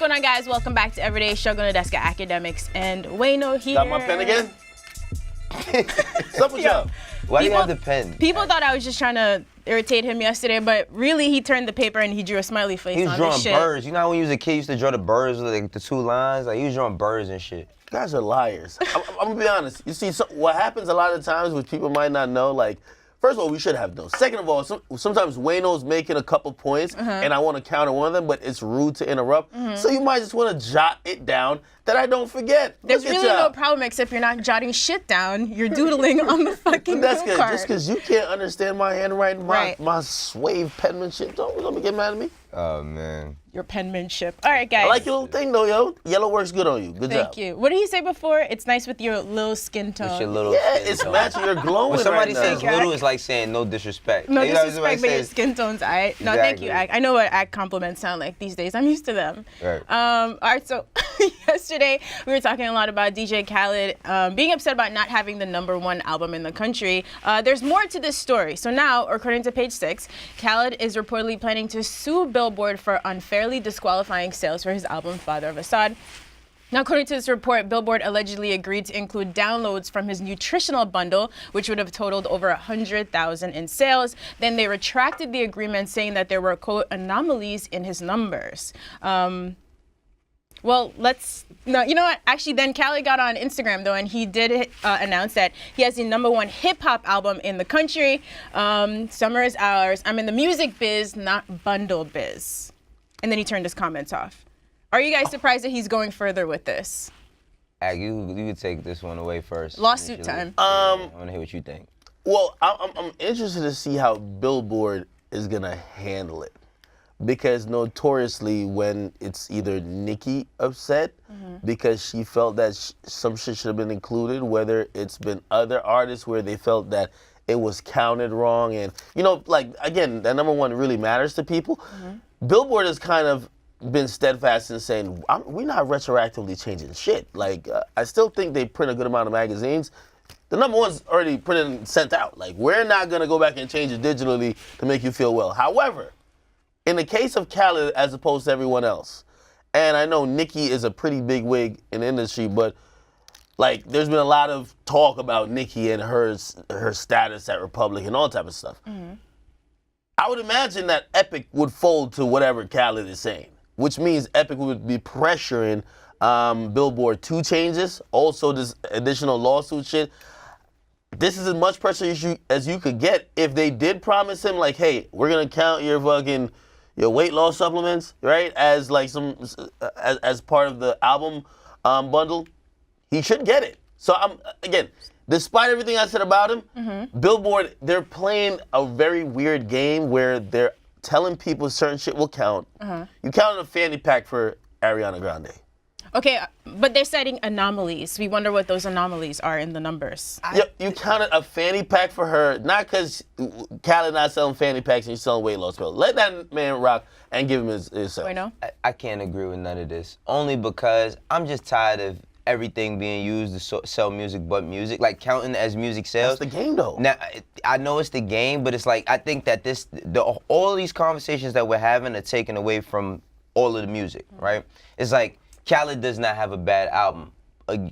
going on, guys? Welcome back to Everyday Struggle, Nadeska Akademiks, and Wayno here. Got my pen again? What's up with y'all? Why do you have the pen? People thought I was just trying to irritate him yesterday, but really he turned the paper and he drew a smiley face on this shit. He was drawing birds. You know how when you was a kid, you used to draw the birds with like the two lines? Like he was drawing birds and shit. You guys are liars. I'm gonna be honest. You see, what happens a lot of times, which people might not know, like, first of all, we should have known. Second of all, sometimes Wayno's making a couple points, and I want to counter one of them, but it's rude to interrupt. So you might just want to jot it down that I don't forget. There's really no problem except you're not jotting shit down. You're doodling on the fucking That's good. card. Just because you can't understand my handwriting, my suave penmanship, don't get mad at me. Oh, man. Your penmanship. All right, guys. I like your little thing, though, yo. Yellow works good on you. Good job. Thank you. What did he say before? It's nice with your little skin tone. With your little it's matching. You're glowing when somebody right says now. little, it's like saying no disrespect. No you know, disrespect, but your skin tone's aight. No, thank you, Ak. I know what Ak compliments sound like these days. I'm used to them. Right. All right, so yesterday we were talking a lot about DJ Khaled being upset about not having the #1 album in the country. There's more to this story. So now, according to Page 6, Khaled is reportedly planning to sue Billboard for unfairly disqualifying sales for his album Father of Asahd. Now, according to this report, Billboard allegedly agreed to include downloads from his nutritional bundle, which would have totaled over 100,000 in sales. Then they retracted the agreement, saying that there were, quote, anomalies in his numbers. Well, you know what? Actually, then Khaled got on Instagram, though, and he did announce that he has the #1 hip-hop album in the country. Summer is ours. I'm in the music biz, not bundle biz. And then he turned his comments off. Are you guys surprised that he's going further with this? Ag, you could take this one away first. Lawsuit time. I want to hear what you think. Well, I'm interested to see how Billboard is going to handle it. Because notoriously, when it's either Nicki upset because she felt that some shit should have been included, whether it's been other artists where they felt that it was counted wrong. And, you know, like, again, that #1 really matters to people. Billboard has kind of been steadfast in saying, we're not retroactively changing shit. Like, I still think they print a good amount of magazines. The #1's already printed and sent out. Like, we're not going to go back and change it digitally to make you feel well. However, in the case of Khaled as opposed to everyone else, and I know Nicki is a pretty big wig in the industry, but like there's been a lot of talk about Nicki and her status at Republic and all type of stuff. I would imagine that Epic would fold to whatever Khaled is saying, which means Epic would be pressuring Billboard to changes, also this additional lawsuit shit. This is as much pressure as you could get if they did promise him, like, hey, we're gonna count your weight loss supplements, right, as like as part of the album bundle. He should get it. So again, despite everything I said about him, Billboard, they're playing a very weird game where they're telling people certain shit will count. You counted a fanny pack for Ariana Grande. Okay, but they're citing anomalies. We wonder what those anomalies are in the numbers. You counted a fanny pack for her, not because Khaled not selling fanny packs and you're selling weight loss pills. Let that man rock and give him his self. Wait, no? I can't agree with none of this. Only because I'm just tired of everything being used to sell music but music, like counting as music sales. That's the game, though. Now, I know it's the game, but it's like, I think that all these conversations that we're having are taken away from all of the music, right? It's like, Khaled does not have a bad album.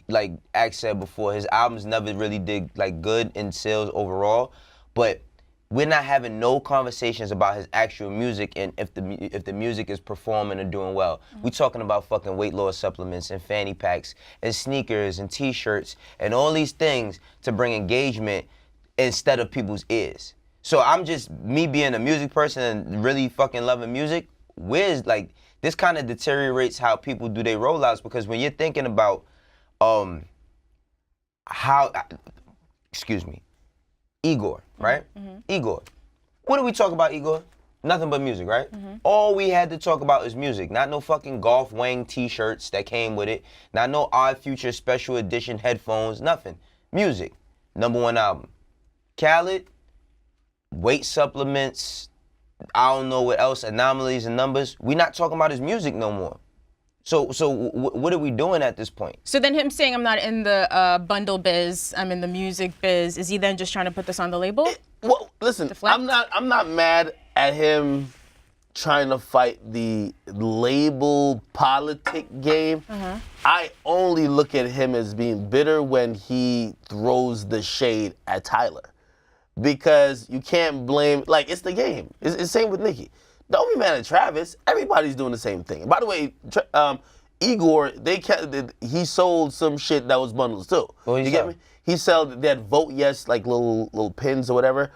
Like Ax said before, his albums never really did like good in sales overall, but we're not having no conversations about his actual music and if the music is performing or doing well. We're talking about fucking weight loss supplements and fanny packs and sneakers and t-shirts and all these things to bring engagement instead of people's ears. So I'm just, me being a music person and really fucking loving music, where's like, this kind of deteriorates how people do their rollouts, because when you're thinking about Igor, right? Igor. What do we talk about, Igor? Nothing but music, right? All we had to talk about is music. Not no fucking Golf Wang t-shirts that came with it. Not no Odd Future special edition headphones, nothing. Music. #1 album. Khaled, weight supplements, I don't know what else, anomalies and numbers. We're not talking about his music no more. So what are we doing at this point? So then him saying I'm not in the bundle biz, I'm in the music biz, is he then just trying to put this on the label? Well, listen, I'm not mad at him trying to fight the label politic game, I only look at him as being bitter when he throws the shade at Tyler. Because you can't blame, like, it's the game. It's the same with Nicki. Don't be mad at Travis. Everybody's doing the same thing. By the way, Igor, he sold some shit that was bundles too. You get me? He sold that Vote Yes, like little pins or whatever,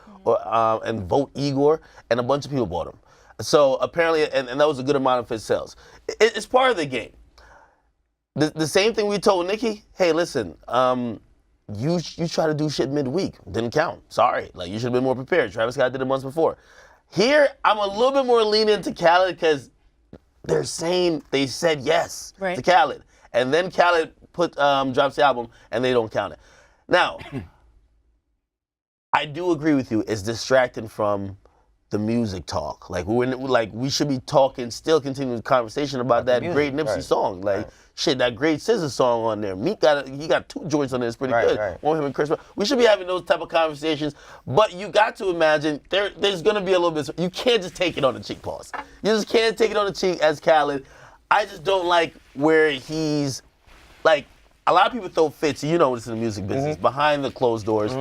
and Vote Igor, and a bunch of people bought them. So apparently, and that was a good amount of his sales. It's part of the game. The same thing we told Nicki, hey, listen, you try to do shit midweek, didn't count. Sorry, like you should have been more prepared. Travis Scott did it months before. Here, I'm a little bit more lenient to Khaled because they're saying they said yes to Khaled, and then Khaled drops the album and they don't count it. Now, I do agree with you. It's distracting from the music talk. Like we should be talking, still continuing the conversation about that great Nipsey song. Like shit, that great SZA song on there. Meek got 2 joints on there. It's pretty good. One with him and Chris. We should be having those type of conversations. But you got to imagine there's gonna be a little bit. You can't just take it on the cheek, pause. You just can't take it on the cheek as Khaled. I just don't like where he's like. A lot of people throw fits. You know, it's in the music business behind the closed doors.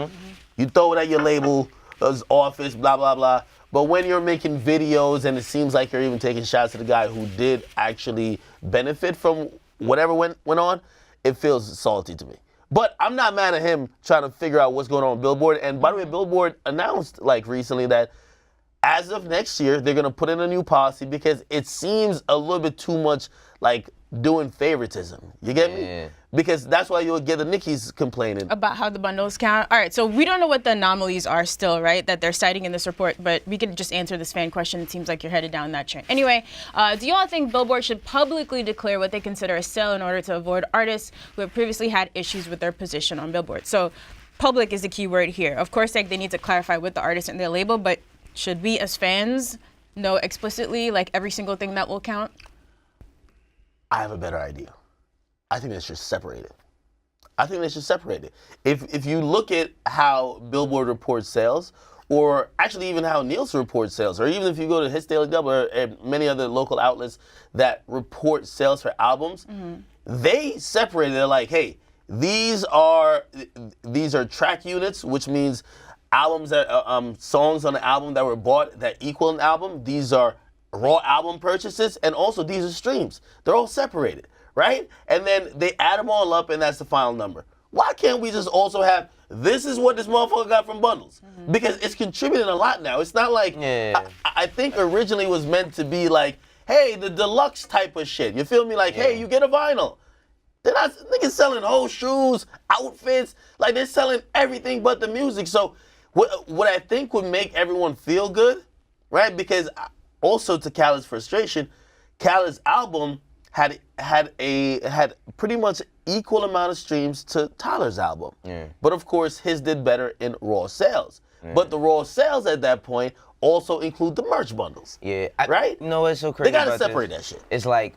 You throw it at your label, his office, blah blah blah. But when you're making videos and it seems like you're even taking shots at the guy who did actually benefit from whatever went on, it feels salty to me. But I'm not mad at him trying to figure out what's going on with Billboard. And by the way, Billboard announced like recently that as of next year, they're going to put in a new policy because it seems a little bit too much like doing favoritism. You get me? Because that's why you'll get the Nicki's complaining. About how the bundles count? All right, so we don't know what the anomalies are still, right, that they're citing in this report, but we could just answer this fan question. It seems like you're headed down that train. Anyway, do you all think Billboard should publicly declare what they consider a sale in order to avoid artists who have previously had issues with their position on Billboard? So public is the key word here. Of course, like, they need to clarify with the artist and their label, but should we as fans know explicitly like every single thing that will count? I have a better idea. I think they should separate it. I think they should separate it. If you look at how Billboard reports sales, or actually even how Nielsen reports sales, or even if you go to Hits Daily Double or many other local outlets that report sales for albums, they separate it. They're like, hey, these are track units, which means albums that songs on the album that were bought that equal an album. These are raw album purchases, and also these are streams. They're all separated, right? And then they add them all up, and that's the final number. Why can't we just also have, this is what this motherfucker got from bundles? Because it's contributing a lot now. It's not like, I think originally it was meant to be like, hey, the deluxe type of shit. You feel me? Like, hey, you get a vinyl. They're not, niggas selling whole shoes, outfits, like they're selling everything but the music. So what I think would make everyone feel good, right? Because also to Khaled's frustration, Khaled's album had pretty much equal amount of streams to Tyler's album. But of course, his did better in raw sales. But the raw sales at that point also include the merch bundles. Right? You know what's so crazy? They gotta separate that shit. It's like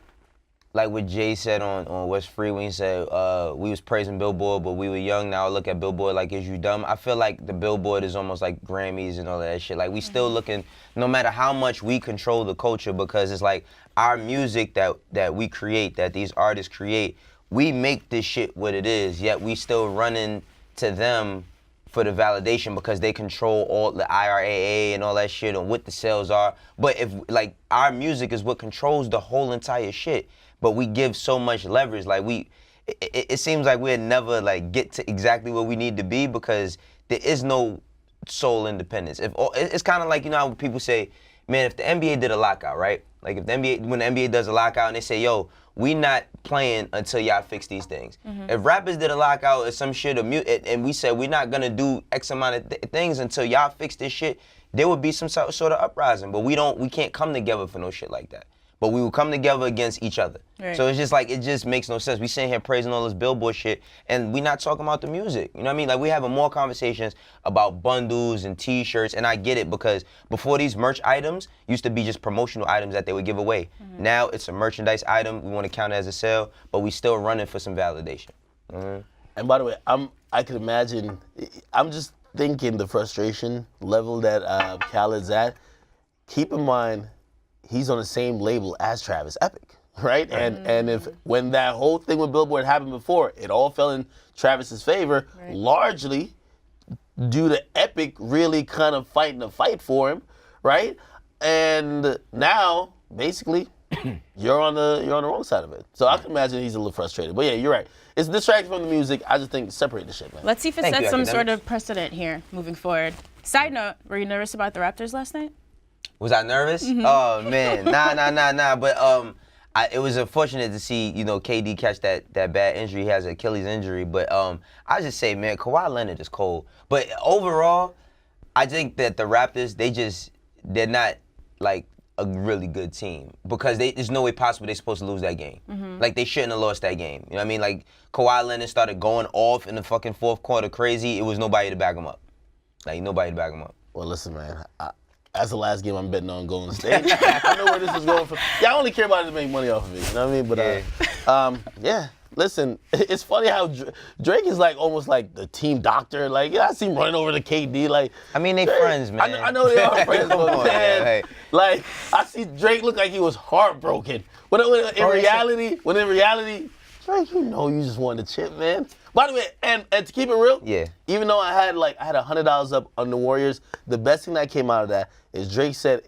what Jay said on What's Free when he said we was praising Billboard, but we were young. Now I look at Billboard like, is you dumb? I feel like the Billboard is almost like Grammys and all that shit. Like, we still looking, no matter how much we control the culture, because it's like our music that we create, that these artists create, we make this shit what it is, yet we still running to them for the validation because they control all the IRAA and all that shit and what the sales are. But if, like, our music is what controls the whole entire shit, but we give so much leverage. Like, it seems like we'll never like get to exactly where we need to be because there is no sole independence. It's kind of like, you know how people say, man, if the NBA did a lockout, right? Like if when the NBA does a lockout and they say, yo, we not playing until y'all fix these things. If rappers did a lockout or some shit, and we said we're not gonna do X amount of things until y'all fix this shit, there would be some sort of uprising. But we can't come together for no shit like that. But we will come together against each other. Right. So it's just like, it just makes no sense. We sitting here praising all this Billboard shit, and we not talking about the music. You know what I mean? Like, we having more conversations about bundles and T-shirts, and I get it because before these merch items used to be just promotional items that they would give away. Now it's a merchandise item. We want to count it as a sale, but we still running for some validation. And by the way, I could imagine, I'm just thinking the frustration level that Khaled's at. Keep in mind, he's on the same label as Travis Epic, right? And if when that whole thing with Billboard happened before, it all fell in Travis's favor, largely due to Epic really kind of fighting the fight for him, right? And now, basically, you're on the wrong side of it. So I can imagine he's a little frustrated. But yeah, you're right. It's distracting from the music. I just think separate the shit, man. Let's see if it Thank sets you, some Akademiks. sort of precedent here moving forward. Side note, were you nervous about the Raptors last night? Was I nervous? Oh man, nah. But it was unfortunate to see KD catch that bad injury. He has an Achilles injury. But I just say, man, Kawhi Leonard is cold. But overall, I think that the Raptors, they're not like a really good team because there's no way possible they're supposed to lose that game. Like they shouldn't have lost that game. You know what I mean? Like Kawhi Leonard started going off in the fucking fourth quarter crazy. It was nobody to back him up. Like nobody to back him up. Well, listen, man. That's the last game I'm betting on Golden State. I know where this is going from. Yeah, I only care about it to make money off of it. You know what I mean? But yeah. Listen, it's funny how Drake is like almost like the team doctor. Like, yeah, I see him running over to KD. Like, I mean, they friends, man. I know they are friends, Come but on, man, man. like I see Drake look like he was heartbroken. When in reality, Drake, you just wanted to chip, man. By the way, and to keep it real, even though I had $100 up on the Warriors, the best thing that came out of that is Drake said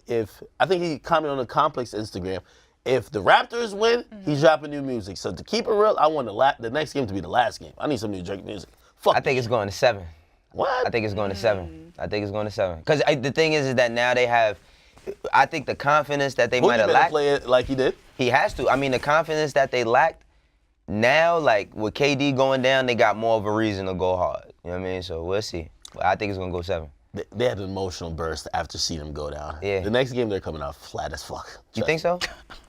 I think he commented on the Complex Instagram, if the Raptors win, he's dropping new music. So to keep it real, I want the next game to be the last game. I need some new Drake music. Fuck. I think it's going to 7. What? I think it's going to 7. Because the thing is that now they have, I think the confidence that they might have lacked. Play it like he did. He has to. I mean, the confidence that they lacked, now, like with KD going down, they got more of a reason to go hard. You know what I mean? So we'll see. But I think it's going to go 7. They had an emotional burst after seeing him go down. Yeah. The next game, they're coming out flat as fuck. You think so?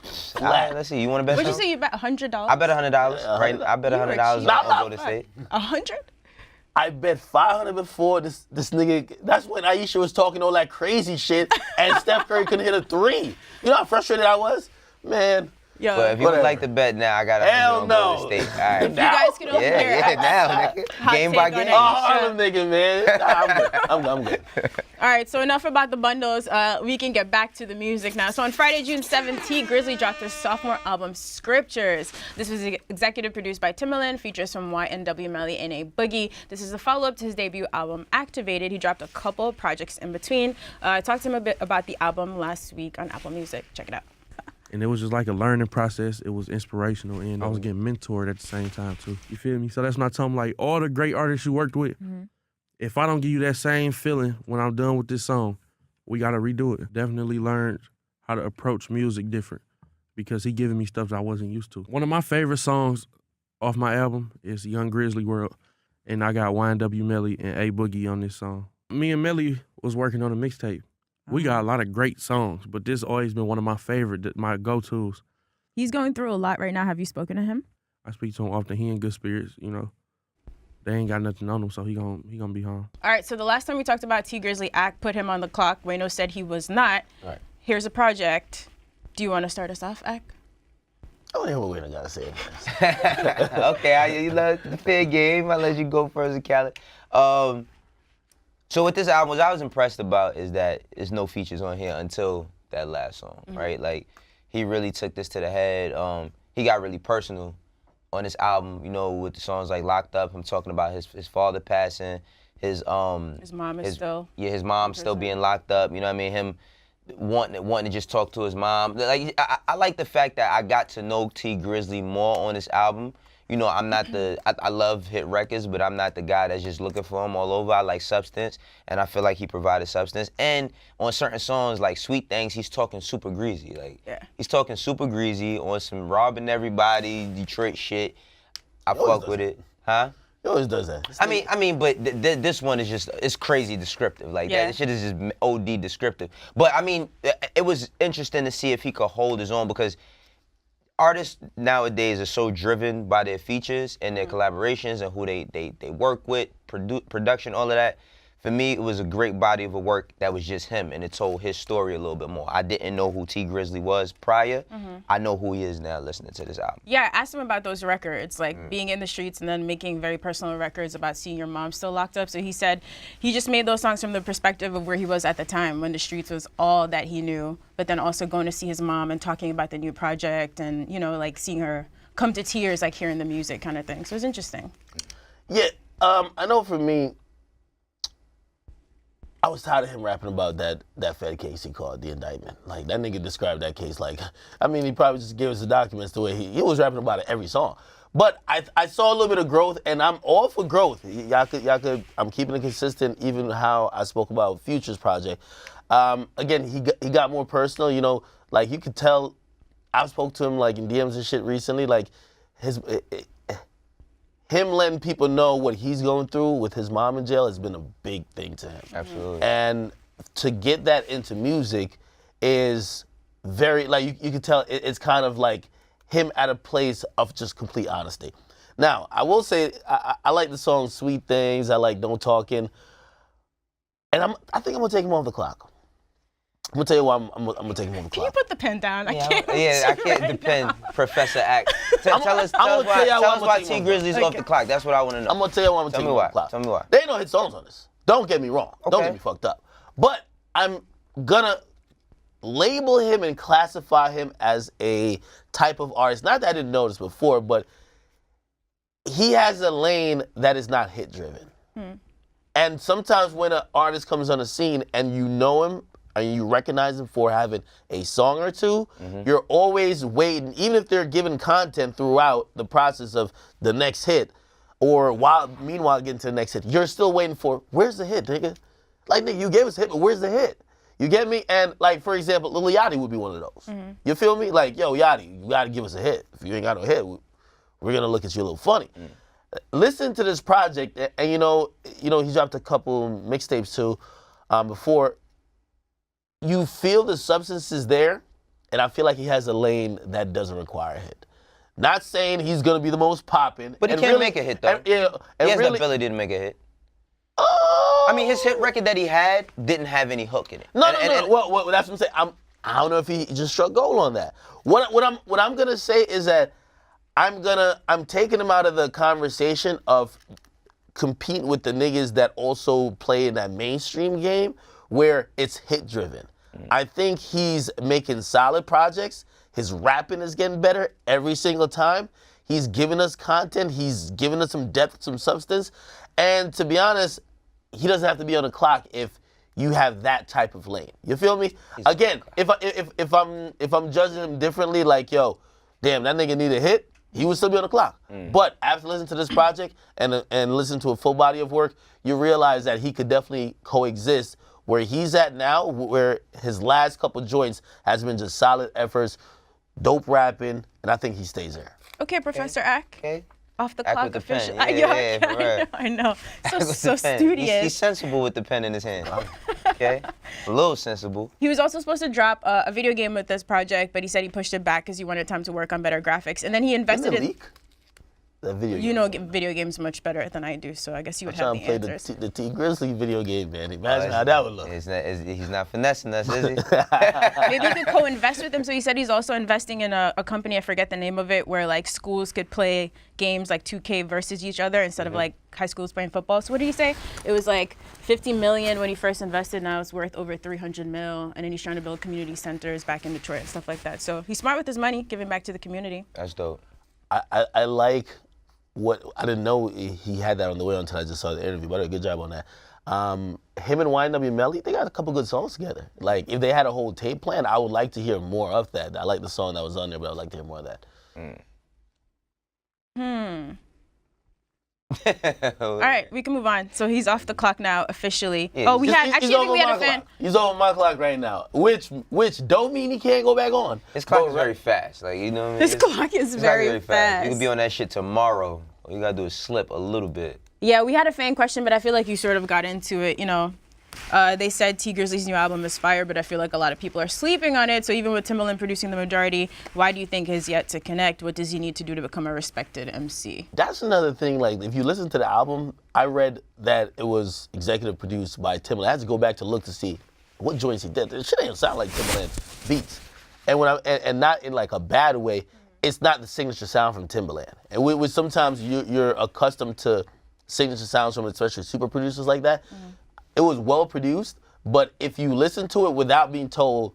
Flat. All right, let's see. You want to bet? What'd you say you bet $100? I bet $100. Right? I bet $100 on Golden State. 100? I bet 500 before this nigga. That's when Aisha was talking all that crazy shit, and Steph Curry couldn't hit a 3. You know how frustrated I was, man. Yo, But if you would like to bet now, I got Hell on no. Golden State. All right. you guys can over here. Yeah, now, nigga. Hot Game take by on game. it. Oh, Harlem nigga, man. Nah, I'm good. All right, so enough about the bundles. We can get back to the music now. So on Friday, June 7th, Tee Grizzley dropped his sophomore album, Scriptures. This was executive produced by Timbaland, features from YNW Melly and A Boogie. This is a follow-up to his debut album, Activated. He dropped a couple projects in between. I talked to him a bit about the album last week on Apple Music. Check it out. And it was just like a learning process. It was inspirational, and I was getting mentored at the same time, too. You feel me? So that's when I told him, like, all the great artists you worked with, if I don't give you that same feeling when I'm done with this song, we got to redo it. Definitely learned how to approach music different because he giving me stuff that I wasn't used to. One of my favorite songs off my album is Young Grizzly World, and I got YNW Melly and A Boogie on this song. Me and Melly was working on a mixtape. We got a lot of great songs, but this always been one of my favorite, my go-tos. He's going through a lot right now. Have you spoken to him? I speak to him often. He in good spirits, you know. They ain't got nothing on him, so he gonna be home. All right, so the last time we talked about Tee Grizzley, Act put him on the clock. Wayno said he was not. All right. Here's a project. Do you want to start us off, Act? I don't hear what Wayno gotta say. Okay, you love the fair game. I'll let you go first, Khaled. So with this album, what I was impressed about is that there's no features on here until that last song, right? Like, he really took this to the head. He got really personal on this album, you know, with the songs like Locked Up, him talking about his father passing, his mom is still. Yeah, his mom still being locked up, you know what I mean? Him wanting to just talk to his mom. Like, I like the fact that I got to know Tee Grizzley more on this album. You know, I'm not I love hit records, but I'm not the guy that's just looking for them all over. I like substance, and I feel like he provided substance. And on certain songs, like Sweet Things, he's talking super greasy. Like, he's talking super greasy on some robbing everybody, Detroit shit. I fuck with it. Huh? He always does that. I mean, but this one is just, it's crazy descriptive. Like, that shit is just OD descriptive. But, I mean, it was interesting to see if he could hold his own, because artists nowadays are so driven by their features and their collaborations and who they work with, production, all of that. For me, it was a great body of a work that was just him, and it told his story a little bit more. I didn't know who Tee Grizzley was prior. I know who he is now listening to this album. Yeah, I asked him about those records, like being in the streets and then making very personal records about seeing your mom still locked up. So he said he just made those songs from the perspective of where he was at the time when the streets was all that he knew, but then also going to see his mom and talking about the new project and, you know, like seeing her come to tears, like hearing the music kind of thing. So it was interesting. Yeah, I know for me, I was tired of him rapping about that Fed case he called the indictment. Like, that nigga described that case like, I mean, he probably just gave us the documents the way he was rapping about it every song. But I saw a little bit of growth, and I'm all for growth. Y'all could, I'm keeping it consistent, even how I spoke about Future's project. Again, he got more personal, you know, like you could tell, I spoke to him like in DMs and shit recently, like him letting people know what he's going through with his mom in jail has been a big thing to him. Absolutely. And to get that into music is very, like you can tell it's kind of like him at a place of just complete honesty. Now, I will say, I like the song Sweet Things, I like Don't Talkin', and I think I'm gonna take him off the clock. I'm gonna tell you why I'm gonna take him off the Can you clock. put the pen down? I can't. I can't depend, Professor Act. Tell us why why Tee Grizzley's off the clock. That's what I want to know. I'm gonna tell you why I'm gonna take him off the clock. Tell me why. There ain't no hit songs on this. Don't get me wrong. Don't Okay. get me fucked up. But I'm gonna label him and classify him as a type of artist. Not that I didn't notice before, but he has a lane that is not hit driven. And sometimes when an artist comes on the scene and you know him and you recognize him for having a song or two, you're always waiting, even if they're giving content throughout the process of the next hit, or meanwhile getting to the next hit, you're still waiting for, where's the hit, nigga? Like, nigga, you gave us a hit, but where's the hit? You get me? And like, for example, Lil Yachty would be one of those. You feel me? Like, yo, Yachty, you gotta give us a hit. If you ain't got no hit, we're gonna look at you a little funny. Listen to this project, and you know, he dropped a couple mixtapes too, before. You feel the substance is there, and I feel like he has a lane that doesn't require a hit. Not saying he's gonna be the most popping, But he can't really, make a hit though. And, yeah, and He has really, the ability to make a hit. Oh, I mean, his hit record that he had didn't have any hook in it. No. Well, that's what I'm saying. I don't know if he just struck gold on that. What I'm gonna say is that I'm taking him out of the conversation of competing with the niggas that also play in that mainstream game where it's hit driven. I think he's making solid projects. His rapping is getting better every single time. He's giving us content. He's giving us some depth, some substance. And to be honest, he doesn't have to be on the clock if you have that type of lane. You feel me? Again, if I'm judging him differently, like, yo, damn, that nigga need a hit, he would still be on the clock. But after listening to this project and listen to a full body of work, you realize that he could definitely coexist where he's at now, where his last couple joints has been just solid efforts, dope rapping, and I think he stays there. Okay, Professor Ack. Okay. Off the Act clock with the pen. officially. Yeah, I know. So With the pen. studious. He's sensible with the pen in his hand. Okay? A little sensible. He was also supposed to drop a video game with this project, but he said he pushed it back because he wanted time to work on better graphics. And then he invested Didn't it in. leak? That video You game. know video games much better than I do, so I guess you would have I'm the trying to play answers. the Tee Grizzley video game, man. Imagine how that would look. He's not finessing us, is he? Maybe you could co-invest with him. So he said he's also investing in a company, I forget the name of it, where like schools could play games like 2K versus each other instead of like high schools playing football. So what did he say? It was like 50 million when he first invested. Now it's worth over 300 mil. And then he's trying to build community centers back in Detroit and stuff like that. So he's smart with his money, giving back to the community. That's dope. I like what, I didn't know he had that on the way until I just saw the interview, but good job on that. Him and YNW Melly, they got a couple good songs together. Like, if they had a whole tape plan, I would like to hear more of that. I like the song that was on there, but I would like to hear more of that. All right, we can move on. So he's off the clock now officially. Yeah, Oh, we had actually I think we had a fan. He's over my clock right now, which don't mean he can't go back on. His clock is very fast. Like, you know what I mean? His clock is very fast. You can be on that shit tomorrow. All you gotta do is slip a little bit. Yeah, we had a fan question, but I feel like you sort of got into it, you know. They said Tee Grizzley's new album is fire, but I feel like a lot of people are sleeping on it. So even with Timbaland producing the majority, why do you think he's yet to connect? What does he need to do to become a respected MC? That's another thing. Like, if you listen to the album, I read that it was executive produced by Timbaland. I had to go back to look to see what joints he did. It shit ain't sound like Timbaland beats, and not in like a bad way. It's not the signature sound from Timbaland. And with sometimes you're accustomed to signature sounds from especially super producers like that. It was well produced, but if you listen to it without being told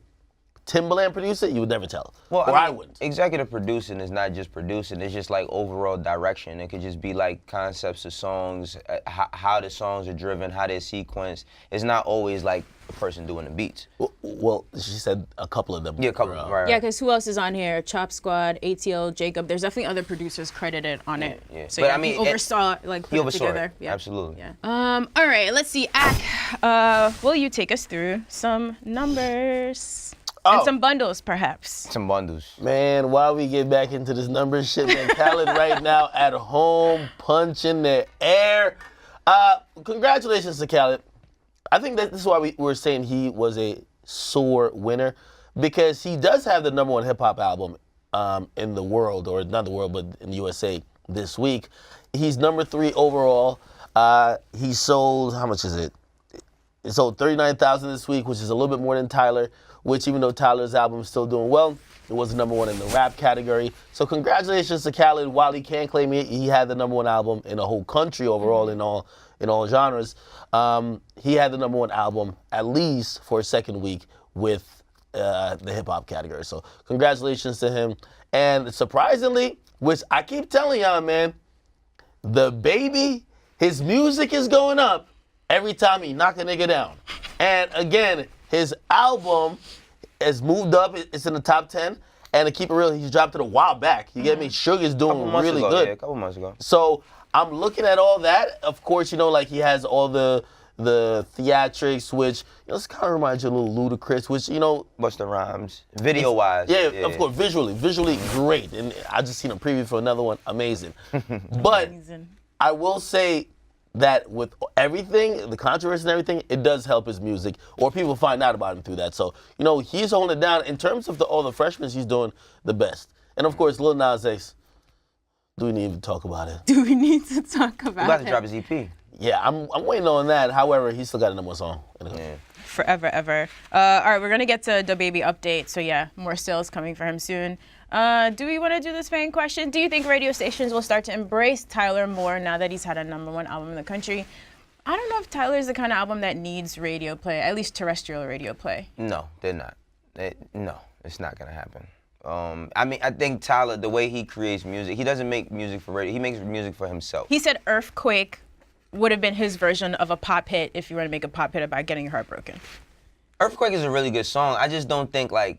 Timbaland produced it, you would never tell. Well, I wouldn't. Executive producing is not just producing, it's just like overall direction. It could just be like concepts of songs, how the songs are driven, how they're sequenced. It's not always like the person doing the beats. Well, she said a couple of them. Yeah, a couple, right. Yeah, because who else is on here? Chop Squad, ATL, Jacob. There's definitely other producers credited on it. Yeah. So But yeah, I mean, he oversaw like put he it oversaw together. it. Yeah. Absolutely. Yeah. All right, let's see. Will you take us through some numbers? And some bundles, perhaps. Some bundles. Man, while we get back into this number shit, man, Khaled right now at home punching the air. Congratulations to Khaled. I think that this is why we were saying he was a sore winner, because he does have the #1 hip hop album in the world, or not the world, but in the USA this week. He's #3 overall. He sold, how much is it? It sold 39,000 this week, which is a little bit more than Tyler, which even though Tyler's album is still doing well, it was the #1 in the rap category. So congratulations to Khaled. While he can't claim he had the #1 album in the whole country overall in all genres, he had the #1 album at least for a second week with the hip hop category. So congratulations to him. And surprisingly, which I keep telling y'all, man, the baby, his music is going up every time he knock a nigga down. And again, his album has moved up. It's in the top 10. And to keep it real, he's dropped it a while back. You get me? Sugar's doing really good. Yeah, a couple months ago. So I'm looking at all that. Of course, you know, like he has all the theatrics, which, you know, this kind of reminds you a little Ludacris, which, you know. Busta Rhymes. Video-wise. Yeah, of course, visually great. And I just seen a preview for another one. Amazing. But I will say that with everything, the controversy and everything, it does help his music, or people find out about him through that. So, you know, he's holding it down. In terms of all the freshmen, he's doing the best. And of course, Lil Nas X, do we need to talk about it? Do we need to talk about About to it? drop his EP. Yeah, I'm waiting on that. However, he's still got a #1 song. Yeah. Forever, ever. All right, we're going to get to the baby update. So yeah, more sales coming for him soon. Do we want to do this fan question? Do you think radio stations will start to embrace Tyler more now that he's had a #1 album in the country? I don't know if Tyler's the kind of album that needs radio play, at least terrestrial radio play. No, they're not. No, it's not going to happen. I mean, I think Tyler, the way he creates music, he doesn't make music for radio. He makes music for himself. He said Earthquake would have been his version of a pop hit if you were to make a pop hit about getting your heart broken. Earthquake is a really good song. I just don't think, like,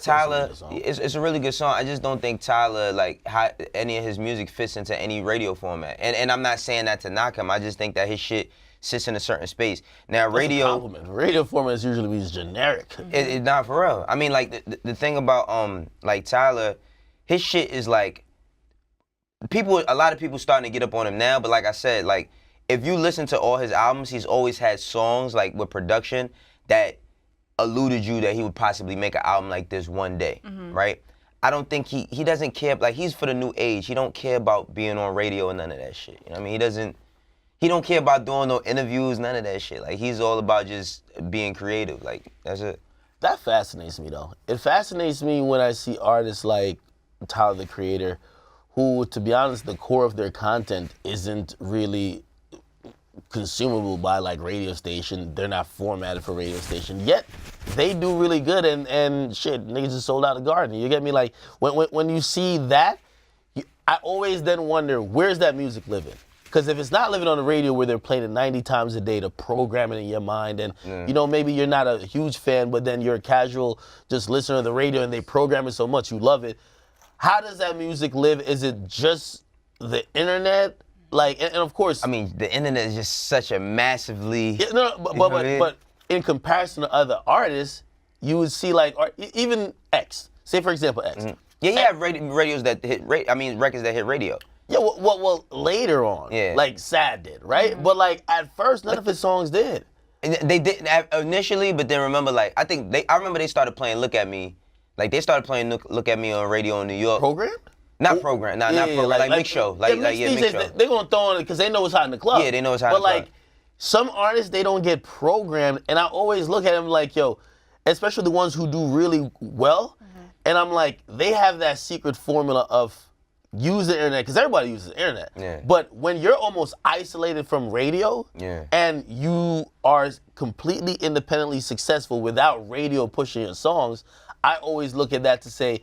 Tyler, it's a really good song. I just don't think Tyler, like, how any of his music fits into any radio format. And I'm not saying that to knock him. I just think that his shit sits in a certain space. Now, radio format usually means generic. It's not for real. I mean, like, the thing about, like, Tyler, his shit is, like, a lot of people starting to get up on him now, but like I said, like, if you listen to all his albums, he's always had songs, like, with production that alluded you that he would possibly make an album like this one day, right? I don't think he doesn't care, like, he's for the new age. He don't care about being on radio and none of that shit. You know what I mean? He don't care about doing no interviews, none of that shit. Like, he's all about just being creative. Like, that's it. That fascinates me, though. It fascinates me when I see artists like Tyler, the Creator, who, to be honest, the core of their content isn't really consumable by, like, radio station. They're not formatted for radio station. Yet, they do really good, and shit, niggas just sold out the garden. You get me? Like, when you see that, I always then wonder, where's that music living? Because if it's not living on the radio where they're playing it 90 times a day to program it in your mind, and, you know, maybe you're not a huge fan, but then you're a casual just listener to the radio and they program it so much you love it, how does that music live? Is it just the internet? Like, and of course, I mean, the internet is just such a massively. Yeah, but in comparison to other artists, you would see, like, even X. Say, for example, X. Yeah, you have radios that hit. Records that hit radio. Yeah, well, later on, like Sad did, right? But like at first, none of his songs did. And they didn't initially, but then remember, like, I remember they started playing Look at Me. Like, they started playing Look at Me on radio in New York. Program? Not program, not program, like mix show. Mix show. They're going to throw on it because they know it's hot in the club. Yeah, they know it's hot in the club. But, club. like, some artists, they don't get programmed, and I always look at them like, yo, especially the ones who do really well, and I'm like, they have that secret formula of use the internet, because everybody uses the internet. Yeah. But when you're almost isolated from radio, and you are completely independently successful without radio pushing your songs, I always look at that to say,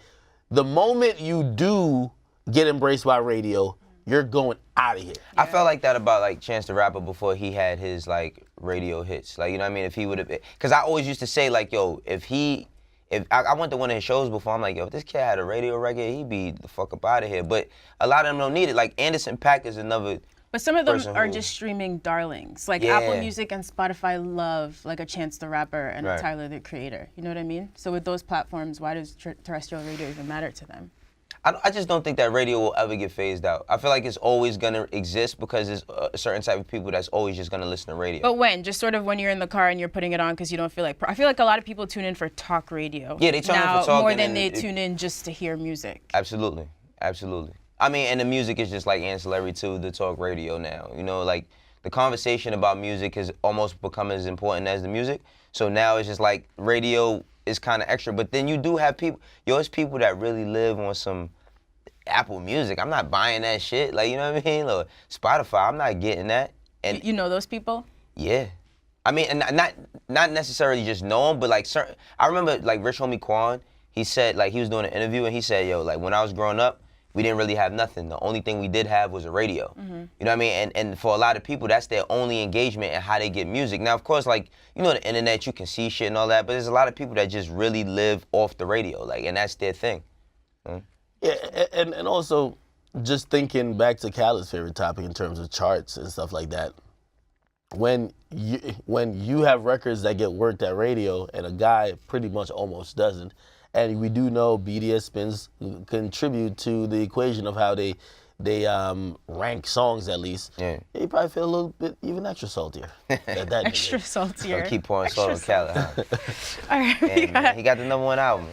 the moment you do get embraced by radio, you're going out of here. I felt like that about like Chance the Rapper before he had his like radio hits. Like, you know what I mean? If he would have, because I always used to say like, yo, if I went to one of his shows before, I'm like, yo, if this kid had a radio record, he'd be the fuck up out of here. But a lot of them don't need it. Like Anderson .Paak is another. But some of them are just streaming darlings. Like Apple Music and Spotify love like a Chance the Rapper and a Tyler the Creator. You know what I mean? So with those platforms, why does terrestrial radio even matter to them? I just don't think that radio will ever get phased out. I feel like it's always going to exist because there's a certain type of people that's always just going to listen to radio. But when? Just sort of when you're in the car and you're putting it on because you don't feel like... I feel like a lot of people tune in for talk radio. Yeah, they tune in for talking. Now, more than they tune in just to hear music. Absolutely. Absolutely. I mean, and the music is just like ancillary to the talk radio now. You know, like the conversation about music has almost become as important as the music. So now it's just like radio is kind of extra. But then you do have people, it's people that really live on some Apple Music. I'm not buying that shit. Like, you know what I mean? Or Spotify, I'm not getting that. And you know those people? Yeah. I mean, and not necessarily just know them, but like certain, I remember like Rich Homie Quan, he said, like he was doing an interview and he said, yo, like when I was growing up, we didn't really have nothing. The only thing we did have was a radio. You know what I mean? And for a lot of people, that's their only engagement in how they get music. Now, of course, like, you know, the internet, you can see shit and all that, but there's a lot of people that just really live off the radio, like, and that's their thing. Yeah, and also just thinking back to Khaled's favorite topic in terms of charts and stuff like that. When you have records that get worked at radio and a guy pretty much almost doesn't, and we do know BDS spins contribute to the equation of how they rank songs at least. Yeah. You probably feel a little bit even extra saltier. Extra saltier. So keep pouring salt on Khaled. Huh? All right. He got the #1 album.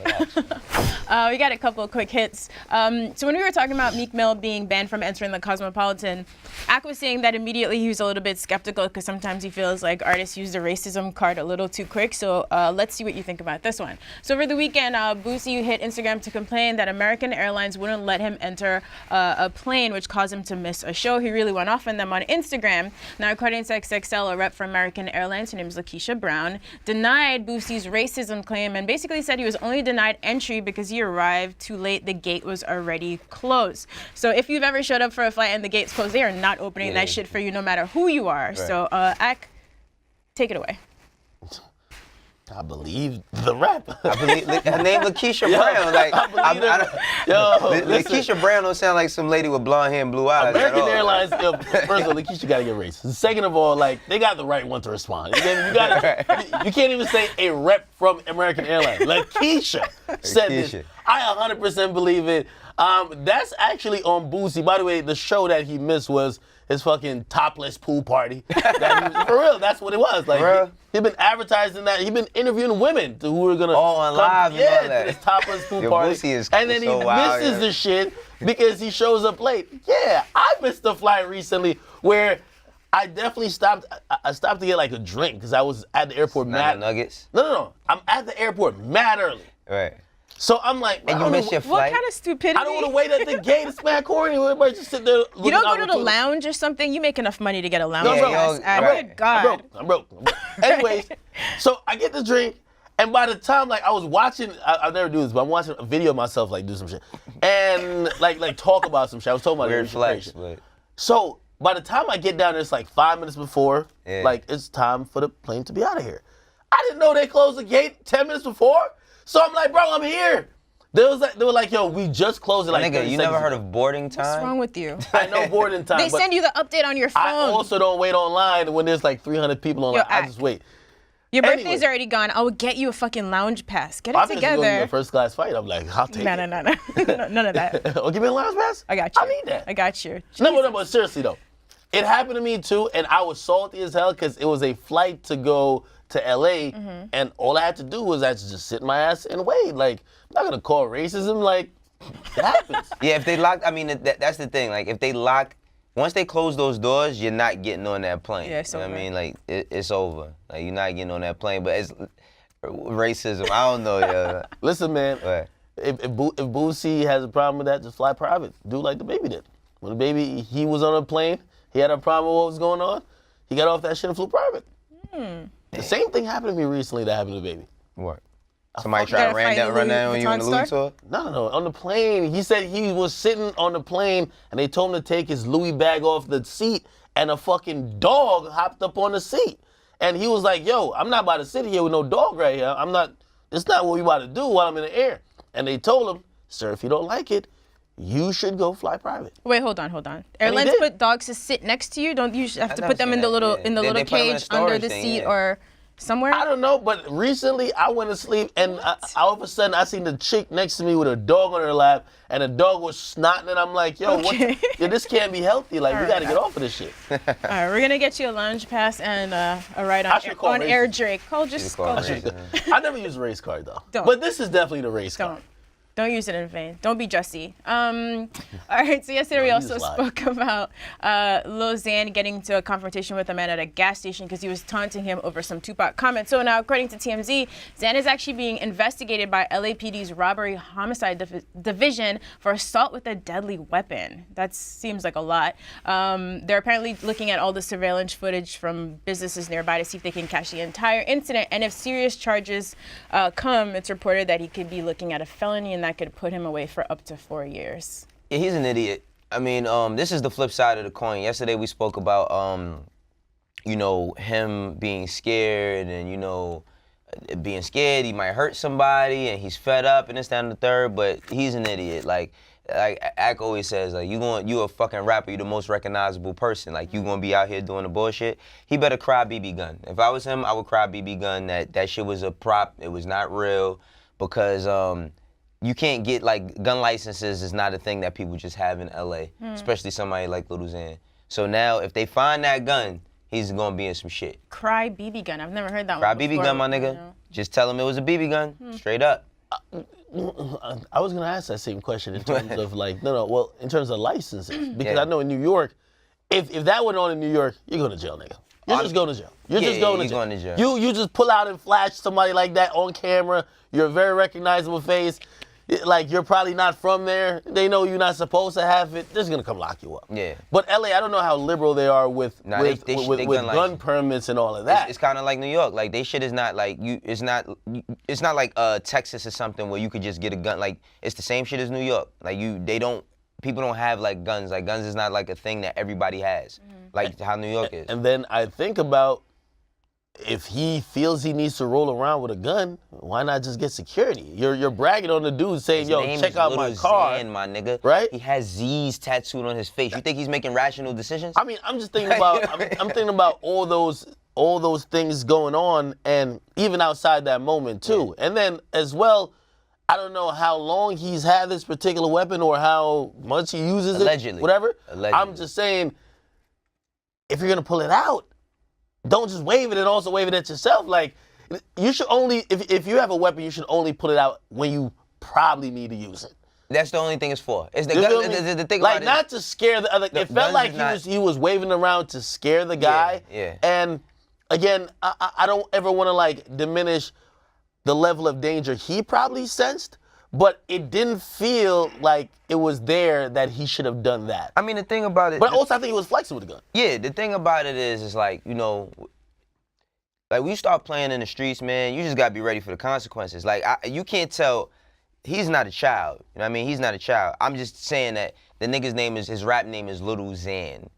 We got a couple of quick hits. So when we were talking about Meek Mill being banned from entering the Cosmopolitan, Ak was saying that immediately he was a little bit skeptical because sometimes he feels like artists use the racism card a little too quick. So let's see what you think about this one. So over the weekend, Boosie hit Instagram to complain that American Airlines wouldn't let him enter a plane, which caused him to miss a show. He really went off on them on Instagram. Now, according to XXL, a rep for American Airlines, her name is Lakeisha Brown, denied Boosie's racism claim and basically said he was only denied entry because he arrived too late. The gate was already closed. So if you've ever showed up for a flight and the gate's closed, they are not opening that shit for you no matter who you are. Right. So, Ak, take it away. I believe the rap. I believe her name Lakeisha Brown. Like, Lakeisha Brown don't sound like some lady with blonde hair and blue eyes. American Airlines. First of all, Lakeisha got to get racist. Second of all, like they got the right one to respond. You can't even say a rep from American Airlines. Lakeisha said this. I 100% believe it. That's actually on Boosie. By the way, the show that he missed was his fucking topless pool party. For real, that's what it was. Like he'd been advertising that. He'd been interviewing women who were gonna on live. To this topless pool party. Boosie is and then so he wild, misses the shit because he shows up late. Yeah, I missed a flight recently where I definitely stopped. I stopped to get like a drink because I was at the airport mad. Nuggets? No. I'm at the airport mad early. Right. So I'm like, and you miss your flight? What kind of stupidity? I don't want to wait at the gate. It's mad corny. Everybody just sit there. You don't go to the lounge or something? You make enough money to get a lounge. No, I'm broke. Anyways, so I get the drink, and by the time like I was watching, I never do this, but I'm watching a video of myself like do some shit, and like talk about some shit. I was talking about weird flex. But... So by the time I get down there, it's like 5 minutes before, like it's time for the plane to be out of here. I didn't know they closed the gate 10 minutes before. So I'm like, bro, I'm here. They were like, yo, we just closed it like 30 you never heard of boarding time? What's wrong with you? I know boarding time. They send you the update on your phone. I also don't wait online when there's like 300 people online. I just wait. Your birthday's already gone. I will get you a fucking lounge pass. Get it together. I'm just a first class flight. I'm like, I'll take it. No. None of that. Oh, give me a lounge pass? I got you. I need that. I got you. No, but seriously though. It happened to me too, and I was salty as hell because it was a flight to go to LA, and all I had to do was actually just sit my ass and wait. Like, I'm not gonna call racism. Like, it happens. Yeah, if they lock, I mean, that's the thing. Like, if they lock, once they close those doors, you're not getting on that plane. Yeah, it's you know over. what I mean? Like, it's over. Like, you're not getting on that plane. But it's racism. I don't know, yeah. Listen, man. Right. If Boosie has a problem with that, just fly private. Do like the baby did. When the baby, he was on a plane, he had a problem with what was going on, he got off that shit and flew private. The same thing happened to me recently that happened to the baby. What? Somebody Gotta tried to fight run the down on Louis you in the Vuitton Louis store? tour? No, on the plane. He said he was sitting on the plane and they told him to take his Louis bag off the seat and a fucking dog hopped up on the seat. And he was like, yo, I'm not about to sit here with no dog right here. It's not what we about to do while I'm in the air. And they told him, sir, if you don't like it, you should go fly private. Wait, hold on. Airlines did. put dogs to sit next to you? Don't you have to never put them seen in the that, little yeah. in the They little put 'em in a cage under storage the thing, seat yeah. or somewhere? I don't know, but recently I went to sleep and all of a sudden I seen the chick next to me with a dog on her lap and the dog was snotting and I'm like, yo, Okay. this can't be healthy. Like, we got to get off of this shit. All right, we're gonna get you a lounge pass and a ride I on, should call on Air races. Drake. Just call call races. Drake. I never use a race card though. Don't. But this is definitely the race card. Don't use it in vain. Don't be Jussie. All right, so yesterday we you also just lied. spoke about Lul Xan getting into a confrontation with a man at a gas station because he was taunting him over some Tupac comments. So now, according to TMZ, Xan is actually being investigated by LAPD's Robbery Homicide Division for assault with a deadly weapon. That seems like a lot. They're apparently looking at all the surveillance footage from businesses nearby to see if they can catch the entire incident. And if serious charges come, it's reported that he could be looking at a felony and that could put him away for up to 4 years. Yeah, he's an idiot. I mean, this is the flip side of the coin. Yesterday we spoke about, him being scared and, being scared he might hurt somebody and he's fed up and this, that, and the third, but he's an idiot. Like Ak always says, like, you a fucking rapper, you the most recognizable person. Like, you gonna be out here doing the bullshit. He better cry BB gun. If I was him, I would cry BB gun that shit was a prop, it was not real, because you can't get, like, gun licenses is not a thing that people just have in LA, especially somebody like Lul Xan. So now, if they find that gun, he's gonna be in some shit. Cry BB gun. I've never heard that Cry one BB before. gun, my nigga. Just tell him it was a BB gun, straight up. I was gonna ask that same question in terms of in terms of licenses, because Yeah. I know in New York, if that went on in New York, you're going to jail, nigga. You're just going to jail. You're just going to jail. You just pull out and flash somebody like that on camera. You're a very recognizable face. Like, you're probably not from there. They know you're not supposed to have it. They're just gonna come lock you up. Yeah. But LA, I don't know how liberal they are with They gun permits and all of that. It's kind of like New York. Like, they shit is not like it's not like Texas or something where you could just get a gun. Like, it's the same shit as New York. Like, people don't have like guns. Like, guns is not like a thing that everybody has. Like how New York is. And then I think about, if he feels he needs to roll around with a gun, why not just get security? You're bragging on the dude saying, yo, check out my car. Lul Xan, my nigga. Right? He has Z's tattooed on his face. You think he's making rational decisions? I mean, I'm just thinking about I'm thinking about all those things going on, and even outside that moment too. And then as well, I don't know how long he's had this particular weapon or how much he uses Allegedly. it. Whatever. Allegedly. I'm just saying, if you're gonna pull it out, don't just wave it and also wave it at yourself. Like, you should only, if you have a weapon, you should only pull it out when you probably need to use it. That's the only thing it's for. It's the You gun. feel me? The thing like, about not to scare the other. It felt guns like is he was waving around to scare the guy. Yeah. And again, I don't ever want to like diminish the level of danger he probably sensed, but it didn't feel like it was there that he should have done that. I mean, the thing about it. But also, I think he was flexing with the gun. Yeah, the thing about it is like, like, when you start playing in the streets, man, you just gotta be ready for the consequences. Like, you can't tell, he's not a child. You know what I mean? He's not a child. I'm just saying that the nigga's his rap name is Lul Xan.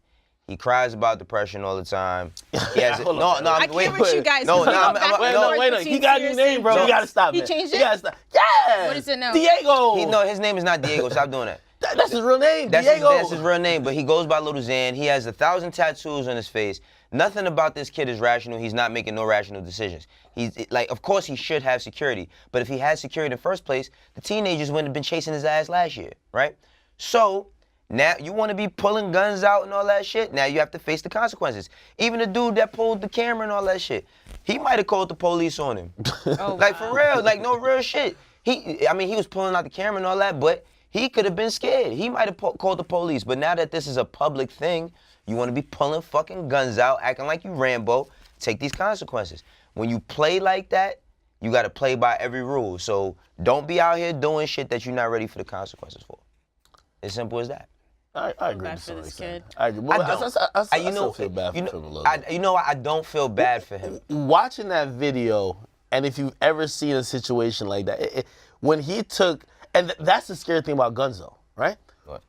He cries about depression all the time. He has Hold on. I can't with you guys. Wait, he got a new name, bro. We gotta stop He that. changed We it? gotta stop. Yeah. What is it now? Diego. No, his name is not Diego. Stop doing that. That's his real name, That's Diego. his real name, but he goes by Lul Xan. He has 1,000 tattoos on his face. Nothing about this kid is rational. He's not making no rational decisions. He's like, of course he should have security, but if he had security in the first place, the teenagers wouldn't have been chasing his ass last year, right? So Now you want to be pulling guns out and all that shit. Now you have to face the consequences. Even the dude that pulled the camera and all that shit, he might have called the police on him. Oh, Like for real, like no real shit. He was pulling out the camera and all that, but he could have been scared. He might have called the police. But now that this is a public thing, you want to be pulling fucking guns out, acting like you Rambo. Take these consequences. When you play like that, you got to play by every rule. So don't be out here doing shit that you're not ready for the consequences for. As simple as that. I agree bad with for this somebody. kid. I agree. Well, I still feel bad for him a little bit. You know what? I don't feel bad for him. Watching that video, and if you've ever seen a situation like that, when he took, and that's the scary thing about guns though, right? What?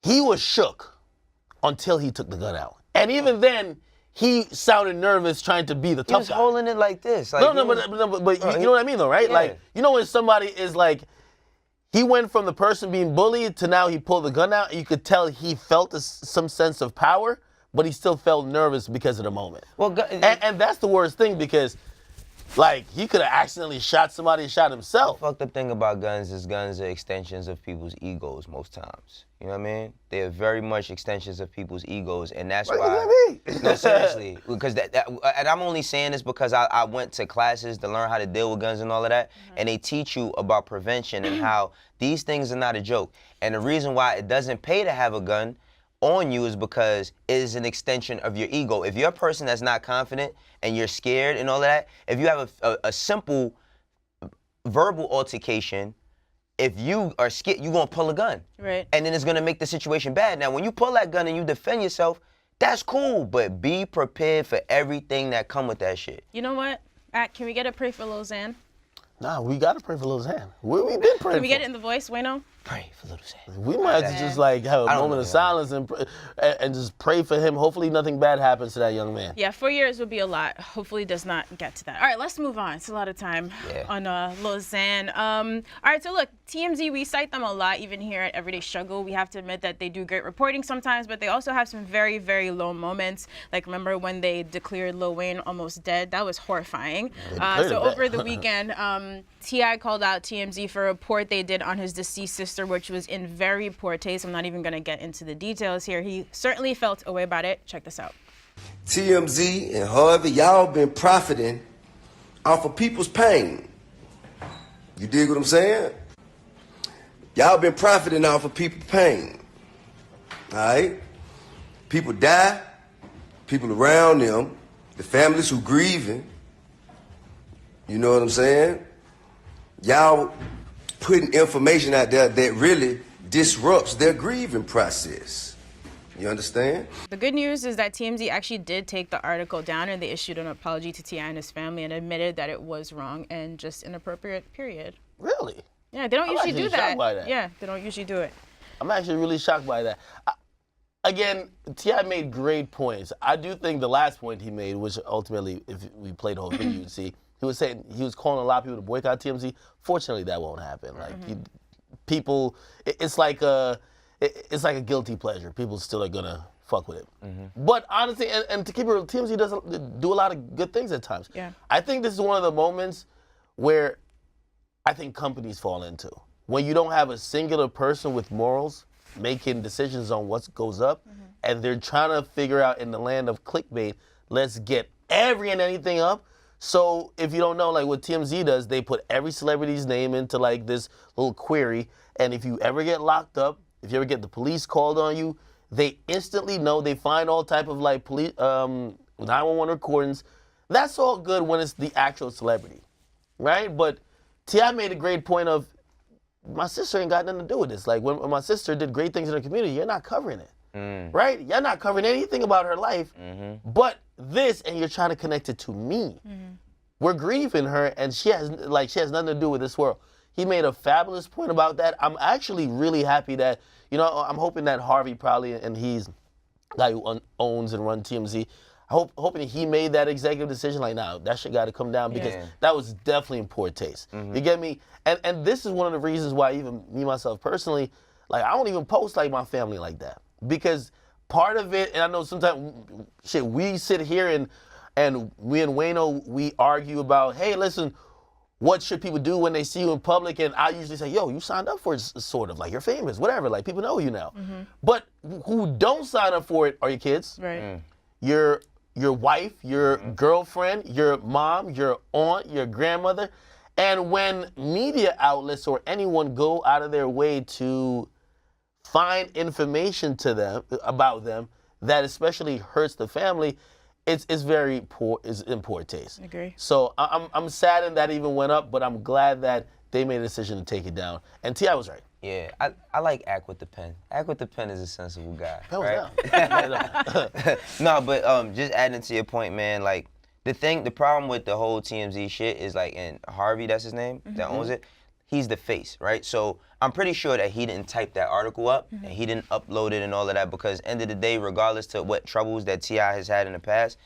He was shook until he took the gun out. And even then, he sounded nervous trying to be the He tough was guy. holding it like this. Like But you know what I mean though, right? Yeah. Like, you know when somebody is like, he went from the person being bullied to now he pulled the gun out, and you could tell he felt some sense of power, but he still felt nervous because of the moment. Well, And that's the worst thing because, like, he could have accidentally shot somebody and shot himself. The fucked up thing about guns is guns are extensions of people's egos most times. You know what I mean? They're very much extensions of people's egos, and that's What why. does that mean? No, seriously, because and I'm only saying this because I went to classes to learn how to deal with guns and all of that, and they teach you about prevention and how these things are not a joke. And the reason why it doesn't pay to have a gun on you is because it is an extension of your ego. If you're a person that's not confident and you're scared and all of that, if you have a simple verbal altercation, if you are scared, you're going to pull a gun. Right. And then it's going to make the situation bad. Now, when you pull that gun and you defend yourself, that's cool, but be prepared for everything that come with that shit. You know what? Can we get a pray for Lul Xan? Nah, we gotta pray for Lil Xan. We've been praying. Can we get for it in the voice, Wayno? Pray for Lul Xan. We might have to just like have a I don't moment know, of yeah. silence and just pray for him. Hopefully nothing bad happens to that young man. Yeah, 4 years would be a lot. Hopefully it does not get to that. All right, let's move on. It's a lot of time on Lul Xan. All right, so look, TMZ, we cite them a lot, even here at Everyday Struggle. We have to admit that they do great reporting sometimes, but they also have some very, very low moments. Like, remember when they declared Lil Wayne almost dead? That was horrifying. So over the weekend, T.I. called out TMZ for a report they did on his deceased sister, which was in very poor taste. I'm not even going to get into the details here. He certainly felt a way about it. Check this out. TMZ and Harvey, y'all been profiting off of people's pain. You dig what I'm saying? Y'all been profiting off of people's pain. All right? People die, people around them, the families who grieving. You know what I'm saying? Y'all putting information out there that really disrupts their grieving process. You understand? The good news is that TMZ actually did take the article down, and they issued an apology to T.I. and his family and admitted that it was wrong and just inappropriate, period. Really? Yeah, they don't I'm usually actually do shocked that. by that. Yeah, they don't usually do it. I'm actually really shocked by that. Again, T.I. made great points. I do think the last point he made, which ultimately, if we played the whole video, you'd see, he was saying he was calling a lot of people to boycott TMZ. Fortunately, that won't happen. Like people, it's like a guilty pleasure. People still are gonna fuck with it. But honestly, and to keep it real, TMZ doesn't do a lot of good things at times. Yeah. I think this is one of the moments where I think companies fall into. When you don't have a singular person with morals making decisions on what goes up, and they're trying to figure out in the land of clickbait, let's get every and anything up. So if you don't know, like what TMZ does, they put every celebrity's name into like this little query, and if you ever get locked up, if you ever get the police called on you, they instantly know. They find all type of like police 911 recordings. That's all good when it's the actual celebrity, right? But T.I. made a great point of, my sister ain't got nothing to do with this. Like when my sister did great things in the community, you're not covering it, right? You're not covering anything about her life, but this, and you're trying to connect it to me. We're grieving her, and she has nothing to do with this world. He made a fabulous point about that. I'm actually really happy that, you know, I'm hoping that Harvey probably, and he's the guy who owns and runs TMZ, hoping he made that executive decision, like, nah, that shit got to come down, because that was definitely in poor taste. You get me? And this is one of the reasons why even me, myself personally, like, I don't even post like my family like that. Because part of it, and I know sometimes, shit, we sit here and we and Wayno, we argue about, hey, listen, what should people do when they see you in public? And I usually say, yo, you signed up for it, sort of, like you're famous, whatever, like people know you now. But who don't sign up for it are your kids, Right. your wife, your girlfriend, your mom, your aunt, your grandmother. And when media outlets or anyone go out of their way to find information to them about them that especially hurts the family, it's very poor. It's in poor taste. I agree. So I'm saddened that even went up, but I'm glad that they made a decision to take it down. And T.I. was right. Yeah, I like Act with the Pen. Act with the Pen is a sensible guy. That was right? No, but just adding to your point, man, like the problem with the whole TMZ shit is like, and Harvey, that's his name, that owns it, he's the face, right? So I'm pretty sure that he didn't type that article up and he didn't upload it and all of that, because end of the day, regardless to what troubles that T.I. has had in the past,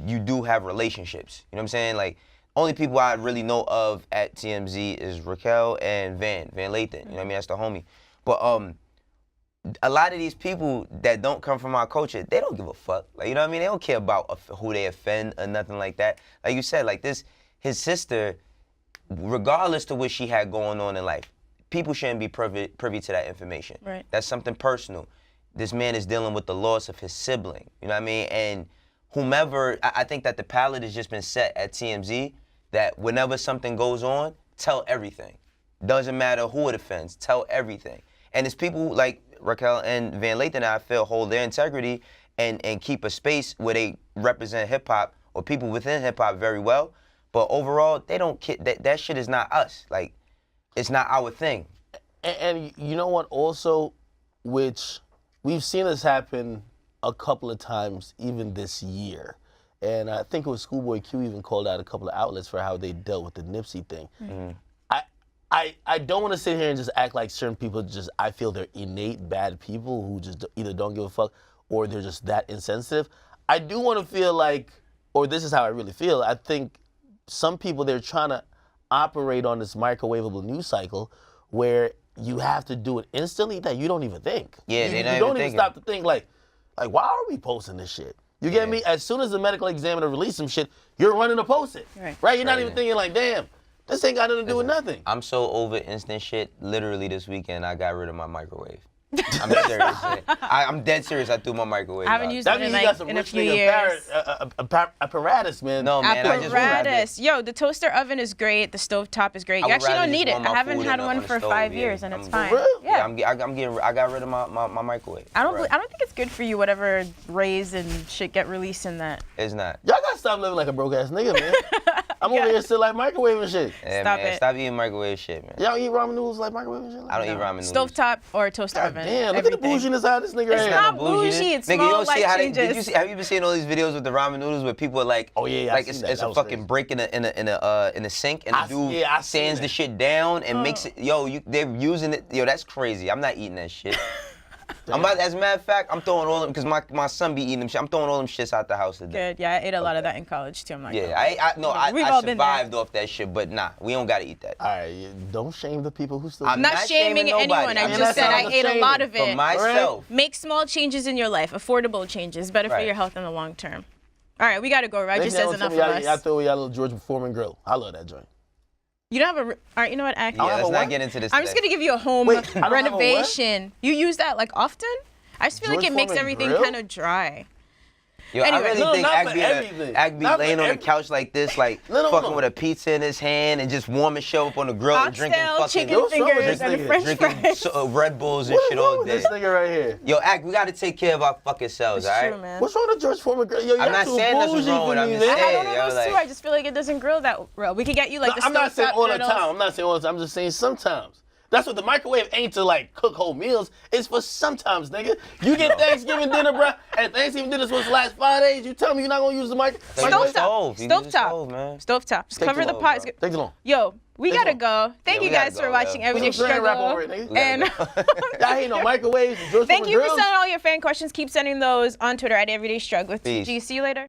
you do have relationships. You know what I'm saying? Like, only people I really know of at TMZ is Raquel and Van Lathan. You know what I mean? That's the homie. But a lot of these people that don't come from our culture, they don't give a fuck. Like, you know what I mean? They don't care about who they offend or nothing like that. Like you said, like this, his sister, regardless to what she had going on in life, people shouldn't be privy to that information. Right. That's something personal. This man is dealing with the loss of his sibling. You know what I mean? And whomever, I think that the palette has just been set at TMZ that whenever something goes on, tell everything. Doesn't matter who it offends, tell everything. And it's people like Raquel and Van Lathan, I feel, hold their integrity and keep a space where they represent hip-hop or people within hip-hop very well. But overall, they don't care. That shit is not us. Like, it's not our thing. And you know what also, which we've seen this happen a couple of times even this year. And I think it was Schoolboy Q even called out a couple of outlets for how they dealt with the Nipsey thing. I don't want to sit here and just act like certain people I feel they're innate bad people who just either don't give a fuck or they're just that insensitive. I do want to feel like, or this is how I really feel, I think some people, they're trying to operate on this microwavable news cycle where you have to do it instantly that you don't even think. Yeah, you they don't even stop to think like, why are we posting this shit? You get me? As soon as the medical examiner releases some shit, you're running to post it. Right? You're not even thinking like, damn, this ain't got nothing to do with nothing. I'm so over instant shit. Literally this weekend, I got rid of my microwave. I'm serious. I'm dead serious. I threw my microwave out. I haven't used it in a few years. Apparatus, man. No, man. Apparatus. Yo, the toaster oven is great. The stovetop is great. You actually don't need it. I haven't had one for 5 years, and it's fine. Yeah, I got rid of my microwave. I don't think it's good for you. Whatever rays and shit get released in that. It's not. Y'all gotta stop living like a broke ass nigga, man. I'm over here still like microwaving shit. Yeah, Stop man, it. Stop eating microwave shit, man. Y'all eat ramen noodles like microwaving shit? I don't eat ramen noodles. Stovetop or toaster oven. Damn, look at the bouginess out of this nigga right It's here. not bougie. It's small life changes. Have you been seeing all these videos with the ramen noodles where people are like, oh yeah, like it's a fucking break in a sink and the dude sands the shit down and makes it. Yo, they're using it. Yo, that's crazy. I'm not eating that shit. As a matter of fact, I'm throwing all them, because my son be eating them shit. I'm throwing all them shits out the house today. Good. Yeah, I ate a lot of that in college too. I'm like, I survived off that shit, but nah, we don't gotta eat that. All right, don't shame the people who still. I'm not shaming anyone. I just said I ate a lot of it. For myself. Make small changes in your life, affordable changes, better for your health in the long term. All right, we gotta go. Roger says enough of us. I throw y'all a little George Foreman grill. I love that joint. You don't have a. All right, you know what? Yeah, let's not get into this. I'm just gonna give you a home renovation. You use that like often? I just feel like it makes everything kind of dry. Yo, anyway, I really think Ag be laying on the couch like this, like fucking with a pizza in his hand and just warming shit up on the grill and drinking fucking chicken fingers and French fries. Red Bulls and shit all day. This nigga right here. Yo, Ag, we gotta take care of our fucking selves, all right? True, man. What's wrong with George Foreman grill? Yo, I'm not saying nothing wrong with it. I'm just saying, I don't know those two. I just feel like it doesn't grill that well. We could get you like the I'm not saying all the griddles. time. I'm not saying all the time. I'm just saying sometimes. That's what the microwave ain't to like cook whole meals. It's for sometimes, nigga. You get Thanksgiving dinner, bro, and Thanksgiving dinner's supposed to last 5 days. You tell me you're not gonna use the microwave? Stovetop. Just cover the pot. Take too long. Yo, we gotta go. Thank you guys for watching Everyday Struggle. And y'all ain't no microwaves. Thank you for sending all your fan questions. Keep sending those on Twitter at Everyday Struggle with TG. See you later.